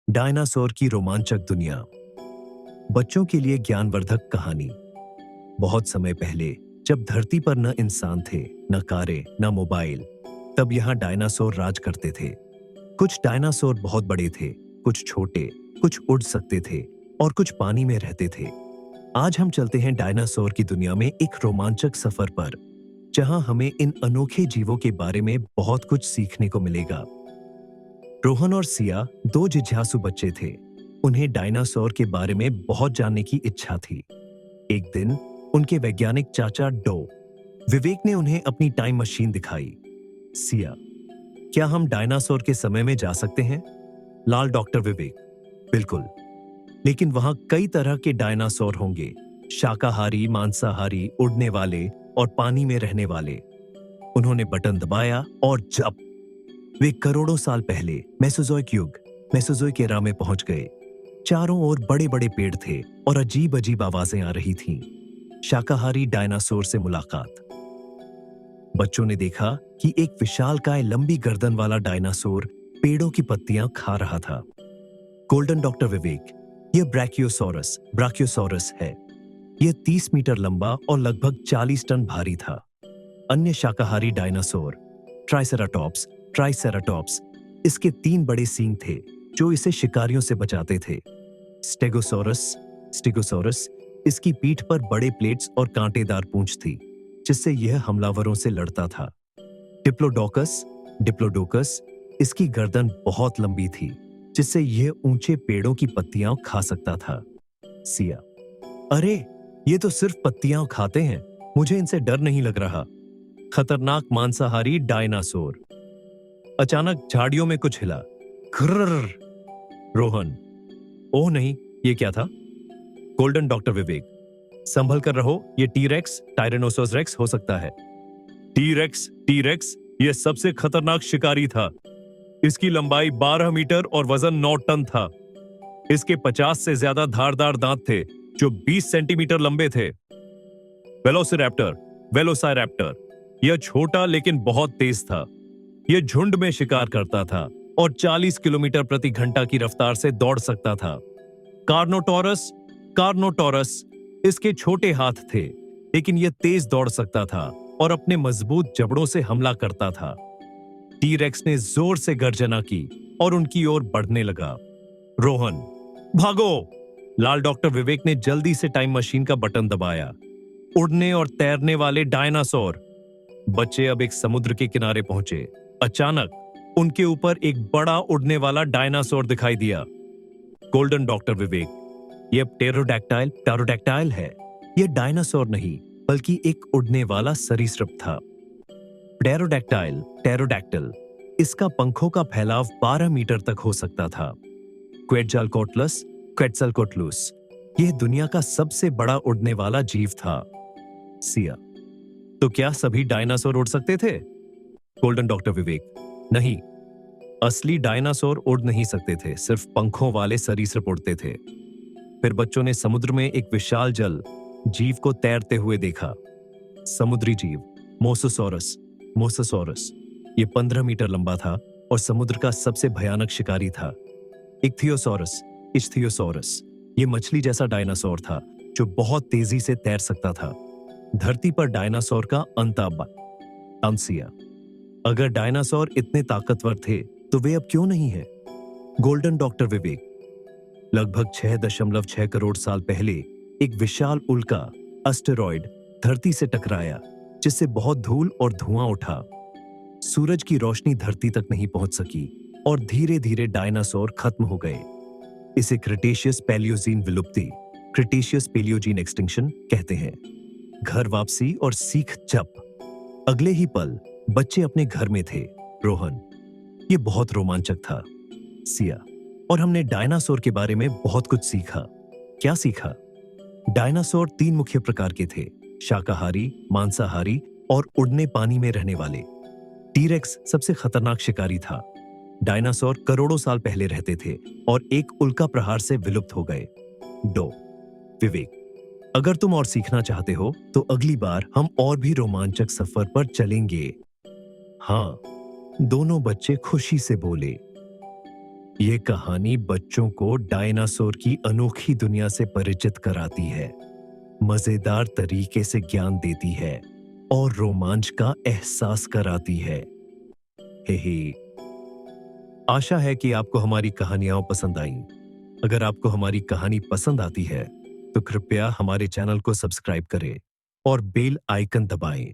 Dinosaur की रोमांचक दुनिया। बच्चों के लिए ज्ञानवर्धक कहानी। बहुत समय पहले, जब धरती पर न इंसान थे, न कारें, न मोबाइल, तब यहाँ डायनासोर राज करते थे। कुछ डायनासोर बहुत बड़े थे, कुछ छोटे, कुछ उड़ सकते थे और कुछ पानी में रहते थे। आज हम चलते हैं डायनासोर की दुनिया में एक रोमांचक सफर पर, जहां हमें इन अनोखे जीवों के बारे में बहुत कुछ सीखने को मिलेगा। रोहन और सिया दो जिज्ञासु बच्चे थे। उन्हें डायनासोर के बारे में बहुत जानने की इच्छा थी। एक दिन उनके वैज्ञानिक चाचा डो विवेक ने उन्हें अपनी टाइम मशीन दिखाई। सिया, क्या हम डायनासोर के समय में जा सकते हैं? लाल डॉक्टर विवेक, बिल्कुल, लेकिन वहां कई तरह के डायनासोर होंगे, शाकाहारी, मांसाहारी, उड़ने वाले और पानी में रहने वाले। उन्होंने बटन दबाया और जब वे करोड़ों साल पहले मेसोजोइक युग, मेसोजोइक एरा में पहुंच गए। चारों ओर बड़े बड़े पेड़ थे और अजीब अजीब आवाजें आ रही थीं। शाकाहारी डायनासोर से मुलाकात। बच्चों ने देखा कि एक विशालकाय लंबी गर्दन वाला डायनासोर पेड़ों की पत्तियां खा रहा था। गोल्डन डॉक्टर विवेक, यह ब्राकियोसोरस है। यह 30 मीटर लंबा और लगभग 40 टन भारी था। अन्य शाकाहारी डायनासोर ट्राइसेराटॉप्स, इसके 3 बड़े सींग थे जो इसे शिकारियों से बचाते थे। स्टेगोसोरस, इसकी पीठ पर बड़े प्लेट्स और कांटेदार पूंछ थी, जिससे यह हमलावरों से लड़ता था। डिप्लोडोकस, इसकी गर्दन बहुत लंबी थी, जिससे यह ऊंचे पेड़ों की पत्तियां खा सकता था। सिया, अरे, ये तो सिर्फ पत्तियां खाते हैं, मुझे इनसे डर नहीं लग रहा। खतरनाक मांसाहारी डायनासोर। अचानक झाड़ियों में कुछ हिला। घर्रर। रोहन, ओह नहीं, ये क्या था? गोल्डन डॉक्टर विवेक, संभल कर रहो, ये टीरेक्स, टायरेनोसोरस रेक्स हो सकता है। टीरेक्स, यह सबसे खतरनाक शिकारी था। इसकी लंबाई 12 मीटर और वजन 9 टन था। इसके 50 से ज्यादा धारदार दांत थे, जो 20 सेंटीमीटर लंबे थे। वेलोसायरैप्टर, यह छोटा लेकिन बहुत तेज था। यह झुंड में शिकार करता था और 40 किलोमीटर प्रति घंटा की रफ्तार से दौड़ सकता था। कार्नोटोरस, इसके छोटे हाथ थे, लेकिन यह तेज दौड़ सकता था और अपने मजबूत जबड़ों से हमला करता था। टीरेक्स ने जोर से गर्जना की और उनकी ओर बढ़ने लगा। रोहन, भागो! लाल डॉक्टर विवेक ने जल्दी से टाइम मशीन का बटन दबाया। उड़ने और तैरने वाले डायनासोर। बच्चे अब एक समुद्र के किनारे पहुंचे। अचानक उनके ऊपर एक बड़ा उड़ने वाला डायनासोर दिखाई दिया। गोल्डन डॉक्टर विवेक, यह प्टेरोडैक्टाइल है। यह डायनासोर नहीं, बल्कि एक उड़ने वाला सरीसृप था। प्टेरोडैक्टाइल, इसका पंखों का फैलाव 12 मीटर तक हो सकता था। क्वेट्ज़लकोट्लुस, यह दुनिया का सबसे बड़ा उड़ने वाला जीव था। सिया, तो क्या सभी डायनासोर उड़ सकते थे? गोल्डन डॉक्टर विवेक, नहीं, असली डायनासोर उड़ नहीं सकते थे, सिर्फ पंखों वाले सरीसृप उड़ते थे। फिर बच्चों ने समुद्र में एक विशाल जल जीव को तैरते हुए देखा। समुद्री जीव मोसोसोरस, यह 15 मीटर लंबा था और समुद्र का सबसे भयानक शिकारी था। इच्थियोसोरस, यह मछली जैसा डायनासोर था जो बहुत तेजी से तैर सकता था। धरती पर डायनासोर का अंसिया, अगर डायनासोर इतने ताकतवर थे तो वे अब क्यों नहीं हैं? गोल्डन डॉक्टर विवेक, लगभग 6.6 करोड़ साल पहले एक विशाल उल्का एस्टेरॉयड धरती से टकराया, जिससे बहुत धूल और धुआं उठा। सूरज की रोशनी धरती तक नहीं पहुंच सकी और धीरे धीरे डायनासोर खत्म हो गए। इसे क्रिटेशियस पेलियोजीन एक्सटिंक्शन कहते हैं। घर वापसी और सीख जप। अगले ही पल बच्चे अपने घर में थे। रोहन, यह बहुत रोमांचक था। सिया, और हमने डायनासोर के बारे में बहुत कुछ सीखा। क्या सीखा? डायनासोर 3 मुख्य प्रकार के थे, शाकाहारी, मांसाहारी और उड़ने पानी में रहने वाले। टीरेक्स सबसे खतरनाक शिकारी था। डायनासोर करोड़ों साल पहले रहते थे और एक उल्का प्रहार से विलुप्त हो गए। विवेक, अगर तुम और सीखना चाहते हो तो अगली बार हम और भी रोमांचक सफर पर चलेंगे। हाँ, दोनों बच्चे खुशी से बोले। ये कहानी बच्चों को डायनासोर की अनोखी दुनिया से परिचित कराती है, मजेदार तरीके से ज्ञान देती है और रोमांच का एहसास कराती है। हे हे। आशा है कि आपको हमारी कहानियां पसंद आईं। अगर आपको हमारी कहानी पसंद आती है, तो कृपया हमारे चैनल को सब्सक्राइब करें और बेल आइकन दबाएं